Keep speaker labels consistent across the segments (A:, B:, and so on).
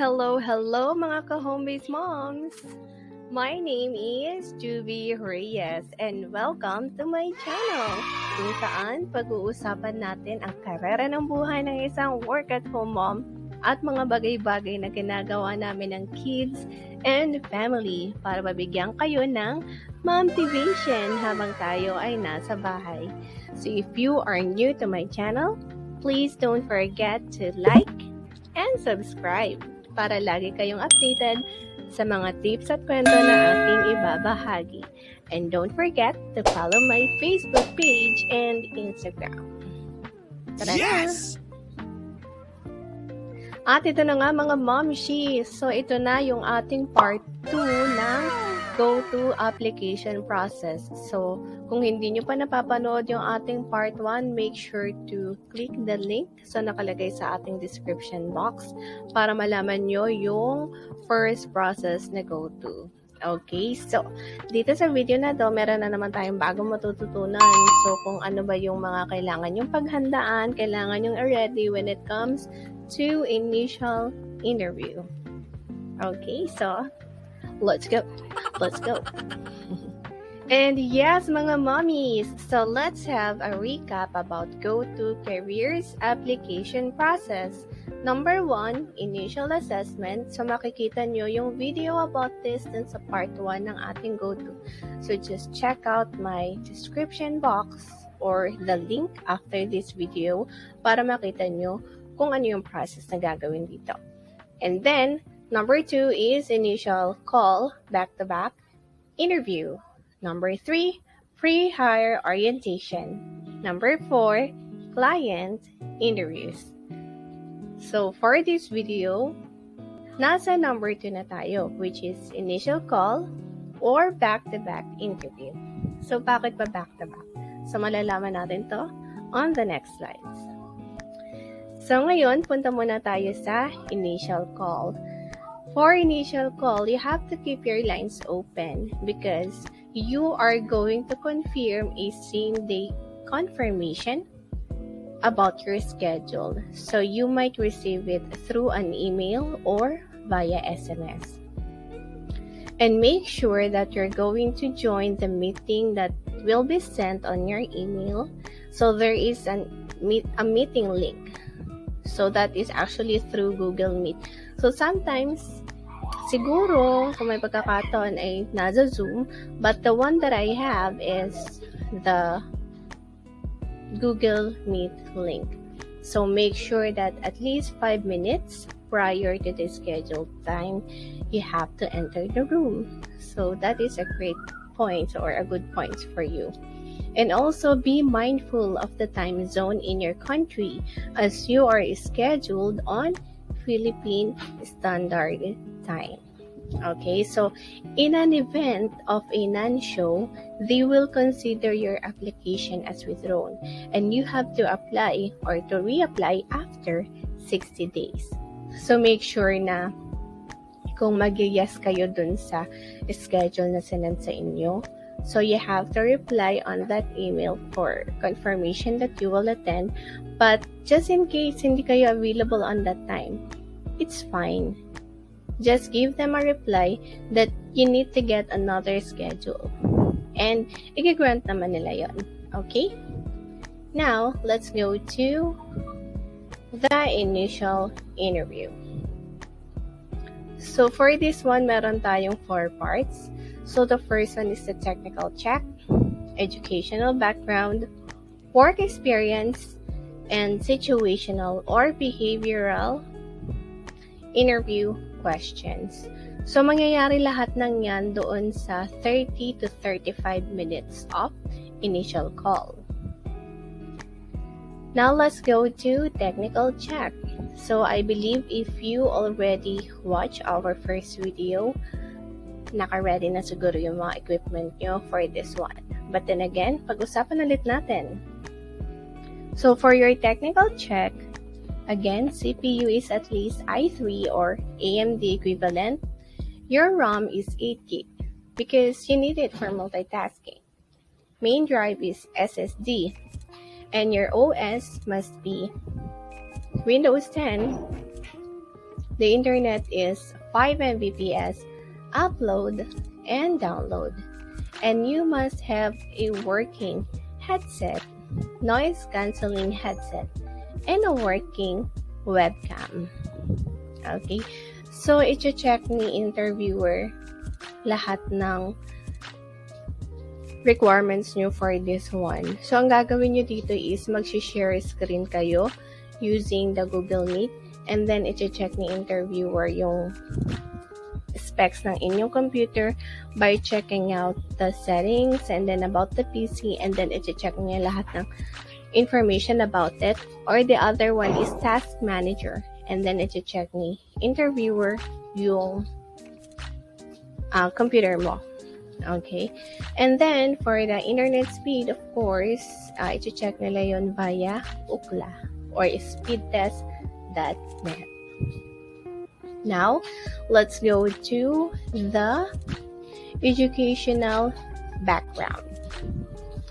A: Hello mga ka-home-based moms! My name is Juvy Reyes and welcome to my channel kung saan pag-uusapan natin ang karera ng buhay ng isang work-at-home mom at mga bagay-bagay na ginagawa namin ng kids and family para mabigyan kayo ng motivation habang tayo ay nasa bahay. So if you are new to my channel, please don't forget to like and subscribe para lagi kayong updated sa mga tips at kwento na aking ibabahagi. And don't forget to follow my Facebook page and Instagram. Tara
B: Yes!
A: na! At ito na nga mga momshies. So ito na yung ating part 2 ng Go2 application process. So kung hindi nyo pa napapanood yung ating part 1, make sure to click the link so nakalagay sa ating description box para malaman nyo yung first process na Go2. Okay, so dito sa video na to, meron na naman tayong bagong matututunan. So kung ano ba yung mga kailangan yung paghandaan, kailangan yung ready when it comes to initial interview. Okay, so let's go. Let's go. And yes, mga mommies, so let's have a recap about Go2 Careers application process. Number 1, initial assessment. So makikita nyo yung video about this dun sa part 1 ng ating Go2. So just check out my description box or the link after this video para makita nyo kung ano yung process na gagawin dito. And then, number 2 is initial call, back-to-back interview. Number 3, pre-hire orientation. Number 4, client interviews. So, for this video, nasa number 2 na tayo, which is initial call or back-to-back interview. So, bakit ba back-to-back? So, malalaman natin to on the next slides. So, ngayon, punta muna tayo sa initial call. For initial call, you have to keep your lines open because you are going to confirm a same-day confirmation about your schedule. So, you might receive it through an email or via SMS. And make sure that you're going to join the meeting that will be sent on your email. So, there is a meeting link. So, that is actually through Google Meet. So, sometimes, siguro, kung may pagkakataon ay nasa Zoom, but the one that I have is the Google Meet link. So, make sure that at least 5 minutes prior to the scheduled time, you have to enter the room. So, that is a great point or a good point for you. And also be mindful of the time zone in your country as you are scheduled on Philippine Standard Time. Okay, so in an event of a non-show, they will consider your application as withdrawn and you have to apply or to reapply after 60 days. So make sure na kung mag-yes kayo dun sa schedule na sinend sa inyo, so you have to reply on that email for confirmation that you will attend. But just in case hindi kayo available on that time, it's fine. Just give them a reply that you need to get another schedule. And i-grant naman nila yon. Okay? Now, let's go to the initial interview. So for this one, meron tayong 4 parts. So the first one is the technical check, educational background, work experience, and situational or behavioral interview questions. So mangyayari lahat ng yan doon sa 30 to 35 minutes of initial call. Now let's go to technical check. So I believe if you already watched our first video, naka-ready na siguro yung mga equipment nyo for this one. But then again, pag-usapan ulit natin. So for your technical check, again, CPU is at least i3 or AMD equivalent. Your RAM is 8 GB because you need it for multitasking. Main drive is SSD and your OS must be Windows 10 the internet is 5 Mbps, upload and download. And you must have a working headset, noise cancelling headset, and a working webcam. Okay? So, i-check ni interviewer lahat ng requirements nyo for this one. So, ang gagawin nyo dito is mag-share screen kayo using the Google Meet, and then i-check ni interviewer yung specs ng inyong computer by checking out the settings and then about the PC, and then i-check niya lahat ng information about it. Or the other one is task manager, and then i-check ni interviewer yung computer mo. Okay? And then, for the internet speed, of course, i-check nila yon via UCLA or speedtest.net. Now, let's go to the educational background.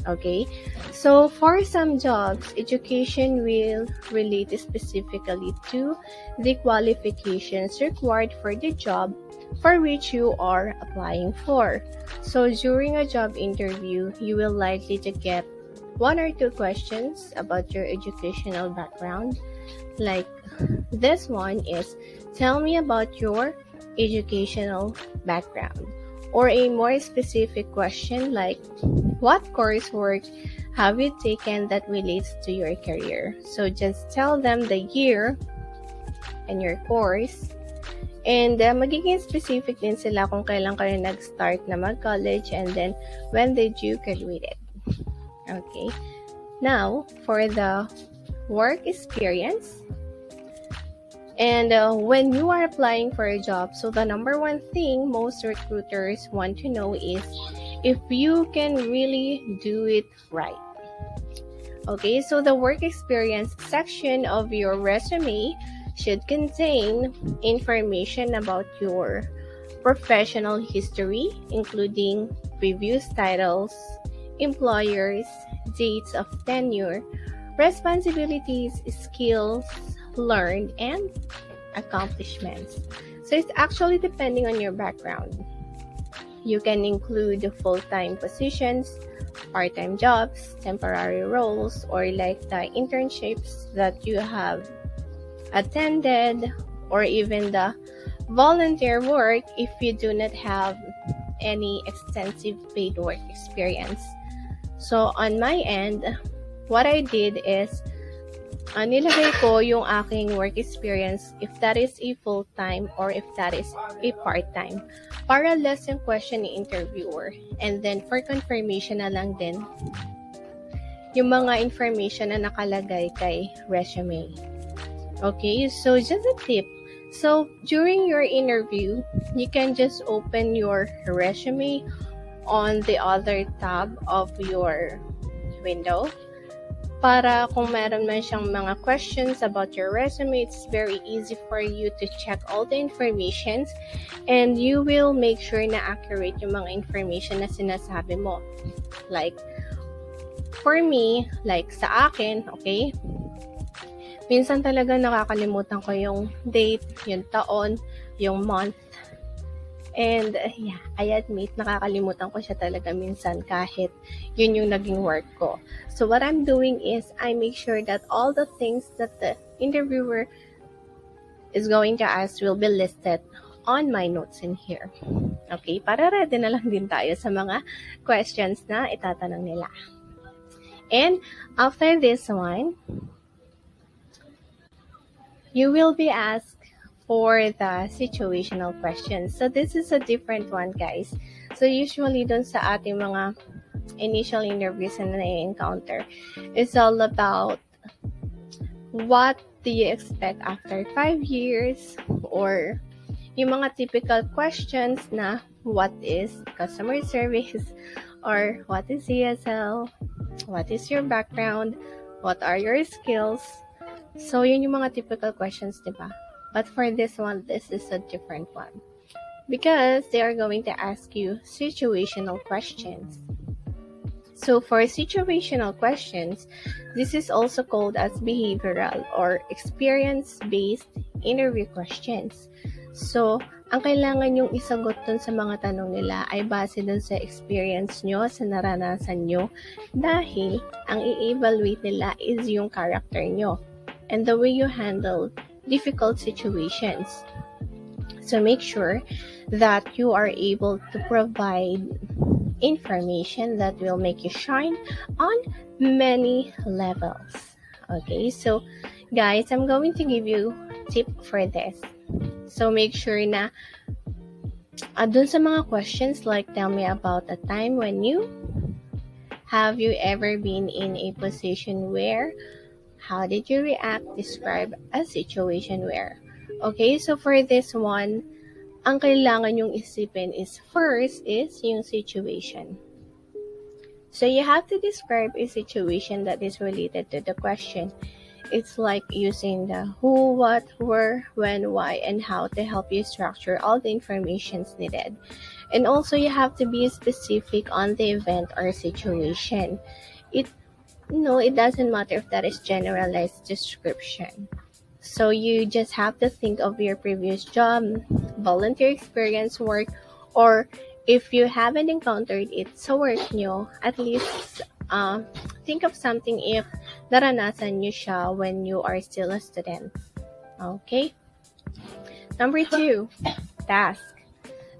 A: Okay? So, for some jobs, education will relate specifically to the qualifications required for the job for which you are applying for. So, during a job interview, you will likely to get 1 or 2 questions about your educational background. Like this one is, tell me about your educational background. Or a more specific question like, what coursework have you taken that relates to your career? So just tell them the year and your course. And magiging specific din sila kung kailan kayo nag-start na mag-college and then when did you graduate. Okay. Now, for the work experience, and when you are applying for a job, so the number one thing most recruiters want to know is if you can really do it right. Okay, so the work experience section of your resume should contain information about your professional history, including previous titles, employers, dates of tenure, responsibilities, skills learned, and accomplishments. So it's actually depending on your background. You can include full-time positions, part-time jobs, temporary roles, or like the internships that you have attended, or even the volunteer work if you do not have any extensive paid work experience. So on my end, what I did is nilagay ko yung aking work experience if that is a full-time or if that is a part-time para less yung question ni interviewer. And then for confirmation na lang din yung mga information na nakalagay kay resume. Okay, so just a tip. So during your interview, you can just open your resume on the other tab of your window. Para kung meron man siyang mga questions about your resume, it's very easy for you to check all the informations and you will make sure na accurate yung mga information na sinasabi mo. Like, for me, like sa akin, okay, minsan talaga nakakalimutan ko yung date, yung taon, yung month. And yeah, I admit, nakakalimutan ko siya talaga minsan kahit yun yung naging work ko. So what I'm doing is I make sure that all the things that the interviewer is going to ask will be listed on my notes in here. Okay, para ready na lang din tayo sa mga questions na itatanong nila. And after this one, you will be asked for the situational questions. So this is a different one, guys. So usually dun sa ating mga initial interviews na na-encounter, it's all about what do you expect after 5 years, or yung mga typical questions na what is customer service, or what is CSL, what is your background, what are your skills. So yun yung mga typical questions, diba? But for this one, this is a different one because they are going to ask you situational questions. So for situational questions, this is also called as behavioral or experience-based interview questions. So, ang kailangan yung isagot dun sa mga tanong nila ay base dun sa experience nyo, sa naranasan nyo, dahil ang i-evaluate nila is yung character nyo and the way you handle difficult situations. So make sure that you are able to provide information that will make you shine on many levels. Okay, so guys, I'm going to give you a tip for this. So make sure na dun sa mga questions like tell me about a time when have you ever been in a position where, how did you react, describe a situation where. Okay, so for this one, ang kailangan yung isipin is first is yung situation. So you have to describe a situation that is related to the question. It's like using the who, what, where, when, why, and how to help you structure all the informations needed. And also you have to be specific on the event or situation. It doesn't matter if that is generalized description. So you just have to think of your previous job, volunteer experience, work, or if you haven't encountered it sa work nyo, at least think of something if naranasan nyo siya when you are still a student. Okay? Number 2, task.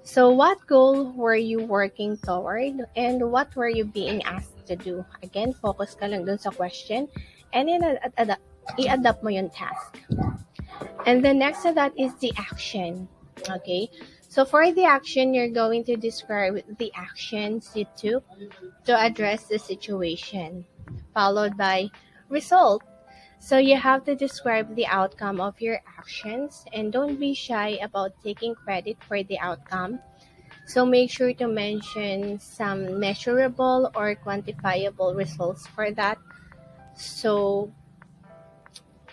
A: So what goal were you working toward and what were you being asked to do? Again, focus ka lang dun sa question and i-adapt mo yung task. And then next to that is the action. Okay? So for the action, you're going to describe the actions you took to address the situation, followed by result. So you have to describe the outcome of your actions and don't be shy about taking credit for the outcome. So make sure to mention some measurable or quantifiable results for that. So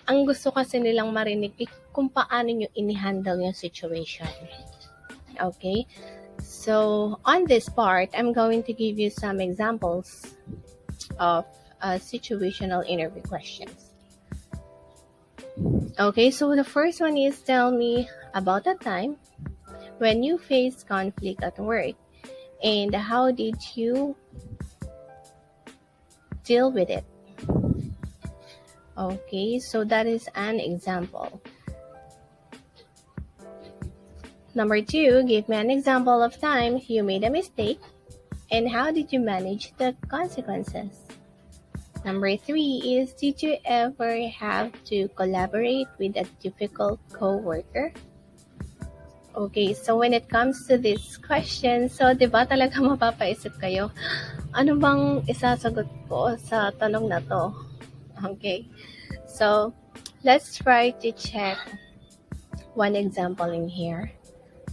A: ang gusto kasi nilang marinig kung paano nyo inihandle yung situation. Okay? So, on this part, I'm going to give you some examples of situational interview questions. Okay, so the first one is tell me about a time when you faced conflict at work and how did you deal with it? Okay, so that is an example. Number 2, give me an example of time you made a mistake and how did you manage the consequences? Number 3 is, did you ever have to collaborate with a difficult coworker? Okay, so when it comes to this question, so diba talaga mapapaisip kayo, ano bang isasagot ko sa tanong na to? Okay, so let's try to check one example in here.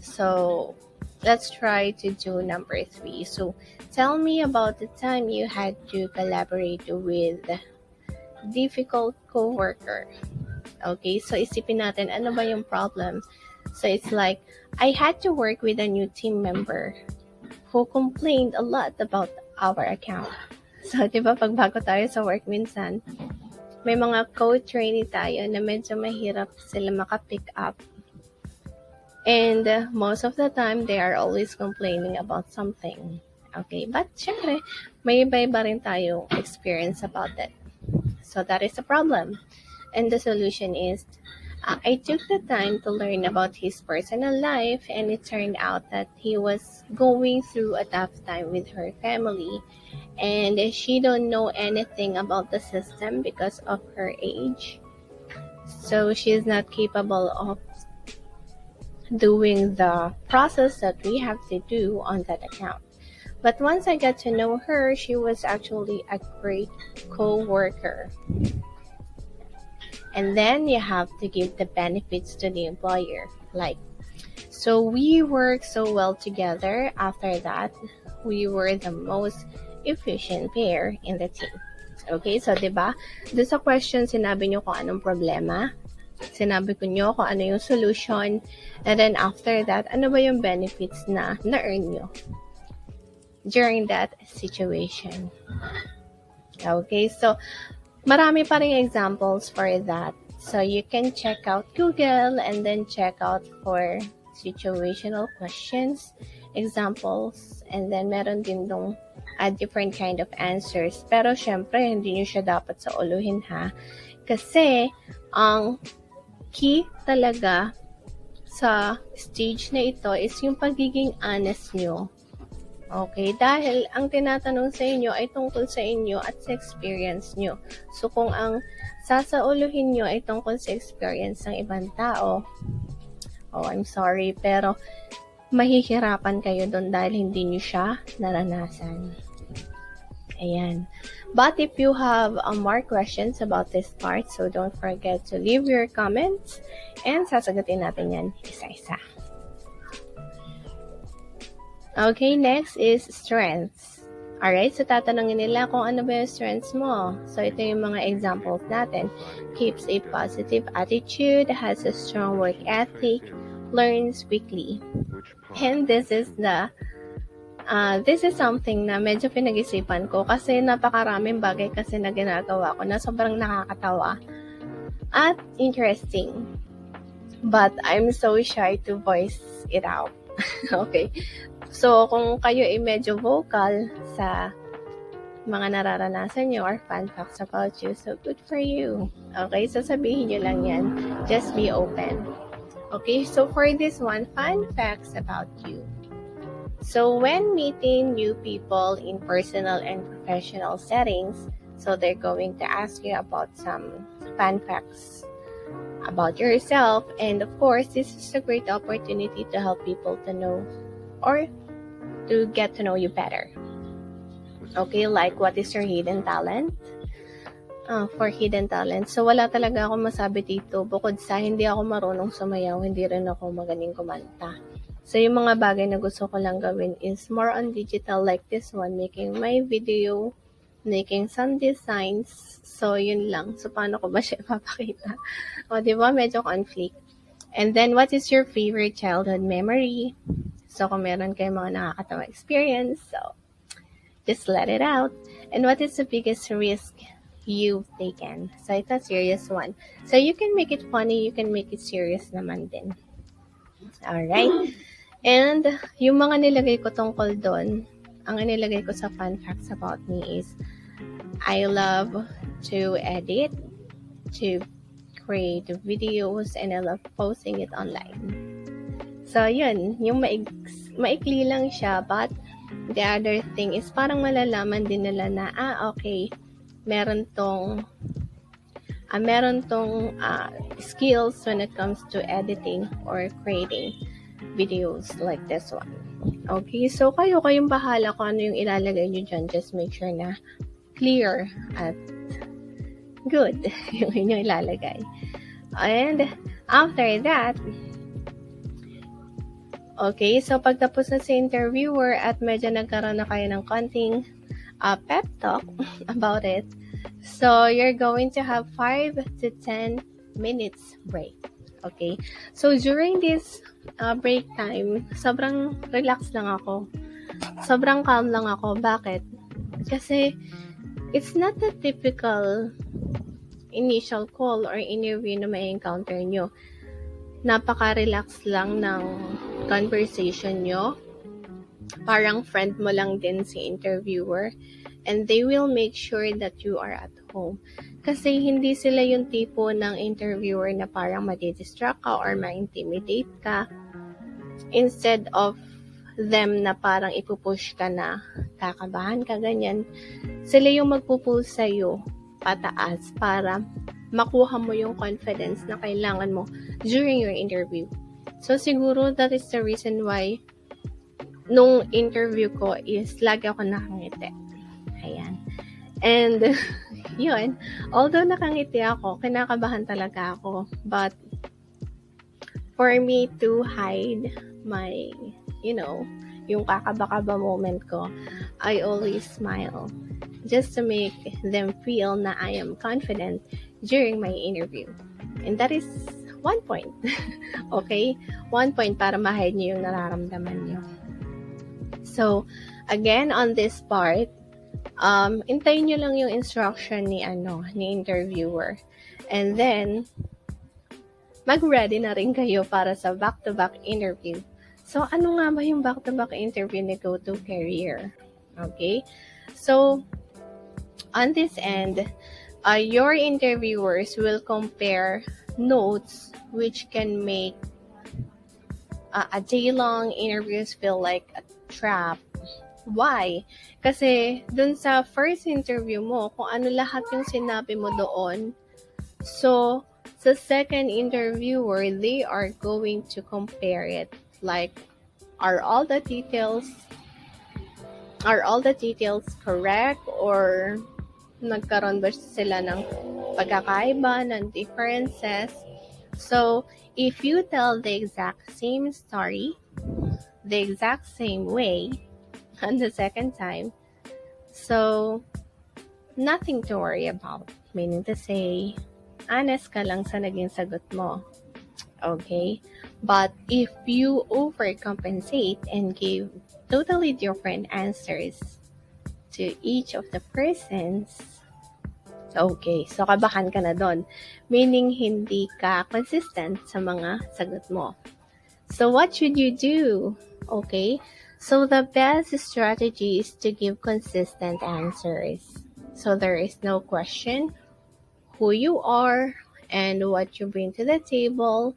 A: So let's try to do number 3. So tell me about the time you had to collaborate with difficult coworker. Okay, so isipin natin ano ba yung problem. So it's like, I had to work with a new team member who complained a lot about our account. So, di ba, pag bago tayo sa work minsan, may mga co-trainee tayo na medyo mahirap sila maka-pick up. And most of the time, they are always complaining about something. Okay, but syempre, may iba-iba rin tayo experience about it. So, that is the problem. And the solution is, I took the time to learn about his personal life, and it turned out that he was going through a tough time with her family, and she don't know anything about the system because of her age. So she's not capable of doing the process that we have to do on that account. But once I got to know her, she was actually a great co-worker. And then you have to give the benefits to the employer. Like, so we worked so well together. After that, we were the most efficient pair in the team. Okay, so diba? Doon sa question, sinabi nyo kung anong problema. Sinabi ko nyo kung ano yung solution. And then after that, ano ba yung benefits na na-earn nyo? during that situation. Okay, so marami pa ring examples for that. So you can check out Google and then check out for situational questions, examples, and then meron din dong different kind of answers. Pero syempre, hindi nyo siya dapat sa uluhin ha. Kasi, ang key talaga sa stage na ito is yung pagiging honest nyo. Okay, dahil ang tinatanong sa inyo ay tungkol sa inyo at sa experience nyo. So, kung ang sasauluhin nyo ay tungkol sa experience ng ibang tao, I'm sorry, pero mahihirapan kayo doon dahil hindi nyo siya naranasan. Ayan. But if you have more questions about this part, so don't forget to leave your comments and sasagutin natin yan isa-isa. Okay, next is strengths. Alright, so tatanungin nila kung ano ba yung strengths mo. So ito yung mga examples natin. Keeps a positive attitude, has a strong work ethic, learns quickly. And this is something na medyo pinag-isipan ko kasi napakaraming bagay kasi na ginagawa ko na sobrang nakakatawa at interesting. But I'm so shy to voice it out. Okay. So, kung kayo ay medyo vocal sa mga nararanasan nyo or fun facts about you, so good for you. Okay, so sabihin nyo lang yan. Just be open. Okay, so for this one, fun facts about you. So, when meeting new people in personal and professional settings, so they're going to ask you about some fun facts about yourself. And of course, this is a great opportunity to help people to know or to get to know you better. Okay, like what is your hidden talent? For hidden talent. So, wala talaga ako masabi dito. Bukod sa hindi ako marunong sumayaw, hindi rin ako magaling kumanta. So, yung mga bagay na gusto ko lang gawin is more on digital like this one, making my video, making some designs. So, yun lang. So, paano ko ba siya ipapakita? O, di ba? Medyo conflict. And then, what is your favorite childhood memory? So, kung meron kayong mga nakakatawa experience, so, just let it out. And what is the biggest risk you've taken? So, it's a serious one. So, you can make it funny, you can make it serious naman din. Alright? And, yung mga nilagay ko tungkol doon, ang nilagay ko sa fun facts about me is, I love to edit, to create videos, and I love posting it online. So, yun, yung maikli lang siya, but the other thing is parang malalaman din nila na, okay, meron tong skills when it comes to editing or creating videos like this one. Okay, so kayong bahala kung ano yung ilalagay nyo dyan. Just make sure na clear at good yung inyong ilalagay. And after that, okay, so pagtapos na si interviewer at medyo nagkaroon na kayo ng konting pep talk about it, so you're going to have 5 to 10 minutes break. Okay, so during this break time, sobrang relax lang ako. Sobrang calm lang ako. Bakit? Kasi it's not the typical initial call or interview na may encounter nyo. Napaka-relax lang ng conversation nyo. Parang friend mo lang din si interviewer. And they will make sure that you are at home. Kasi hindi sila yung tipo ng interviewer na parang madidistract ka or ma-intimidate ka. Instead of them na parang ipupush ka na kakabahan ka, ganyan. Sila yung magpupull sa'yo pataas para makuha mo yung confidence na kailangan mo during your interview. So, siguro that is the reason why nung interview ko is lagi ako nakangiti. Ayan. And, yun. Although nakangiti ako, kinakabahan talaga ako. But, for me to hide my, yung kakaba-kaba moment ko, I always smile. Just to make them feel na I am confident during my interview. And that is 1 point. Okay? 1 point para ma-hide nyo yung nararamdaman nyo. So, Again, on this part, intayin nyo lang yung instruction ni interviewer. And then, mag-ready na rin kayo para sa back-to-back interview. So, ano nga ba yung back-to-back interview ni Go2 Career? Okay? So, on this end, your interviewers will compare notes which can make a day-long interviews feel like a trap. Why? Kasi dun sa first interview mo, kung ano lahat yung sinabi mo doon, so sa second interviewer, they are going to compare it. Like, are all the details correct, or nagkaroon ba sila ng pagkakaiba, ng differences? So, if you tell the exact same story, the exact same way, on the second time, so nothing to worry about. Meaning to say, honest ka lang sa naging sagot mo. Okay? But if you overcompensate and give totally different answers to each of the persons, okay, so kabahan ka na doon. Meaning, hindi ka consistent sa mga sagot mo. So, what should you do? Okay? So, the best strategy is to give consistent answers. So, there is no question who you are and what you bring to the table,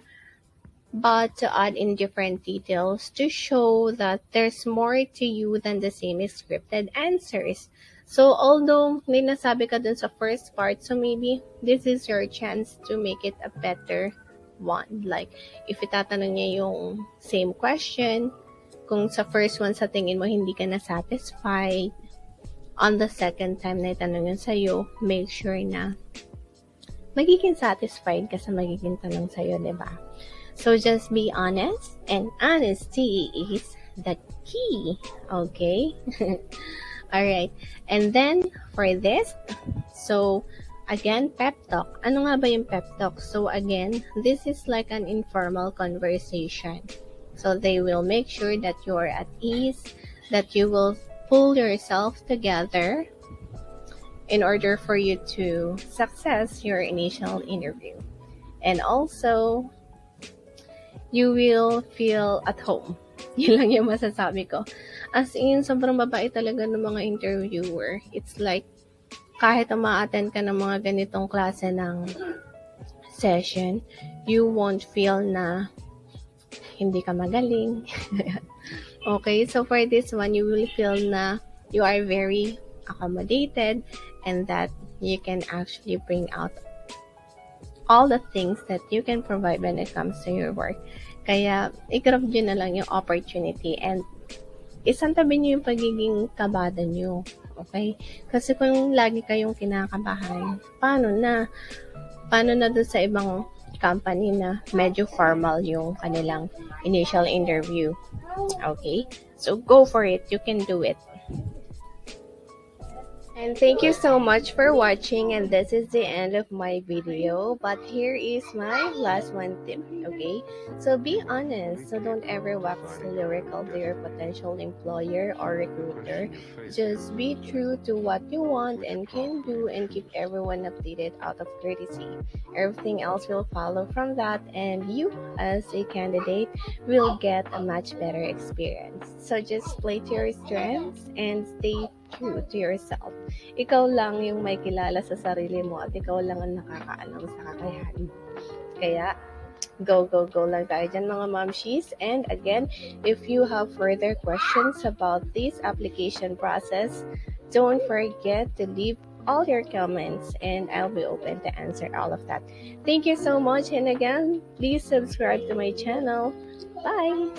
A: but to add in different details to show that there's more to you than the same scripted answers. So, although may nasabi ka dun sa first part, so maybe this is your chance to make it a better one. Like, if itatanong niya yung same question, kung sa first one sa tingin mo hindi ka na satisfied, on the second time na itanong yun sa'yo, make sure na magiging satisfied ka sa magiging tanong sa'yo, diba? So, just be honest, and honesty is the key. Okay? Alright. And then, for this, so, again, pep talk. Ano nga ba yung pep talk? So, again, this is like an informal conversation. So, they will make sure that you are at ease, that you will pull yourself together in order for you to success your initial interview. And also, you will feel at home. Yun lang yung masasabi ko. As in, sobrang babae talaga ng mga interviewer. It's like, kahit ma-attend ka ng mga ganitong klase ng session, you won't feel na hindi ka magaling. Okay, so for this one, you will feel na you are very accommodated and that you can actually bring out all the things that you can provide when it comes to your work. Kaya, i-grab nyo na lang yung opportunity and isantabi nyo yung pagiging kabada nyo. Okay? Kasi kung lagi kayong kinakabahan, paano na dun sa ibang company na medyo formal yung kanilang initial interview? Okay? So, go for it. You can do it. And thank you so much for watching, and this is the end of my video, but here is my last one tip. Okay, so be honest, so don't ever wax lyrical to your potential employer or recruiter. Just be true to what you want and can do, and keep everyone updated out of courtesy. Everything else will follow from that, and you as a candidate will get a much better experience. So just play to your strengths and stay true to yourself. Ikaw lang yung may kilala sa sarili mo at ikaw lang ang nakakaalam sa kakayahan mo. Kaya, go lang tayo dyan mga mamshies. And again, if you have further questions about this application process, don't forget to leave all your comments and I'll be open to answer all of that. Thank you so much, and again, please subscribe to my channel. Bye!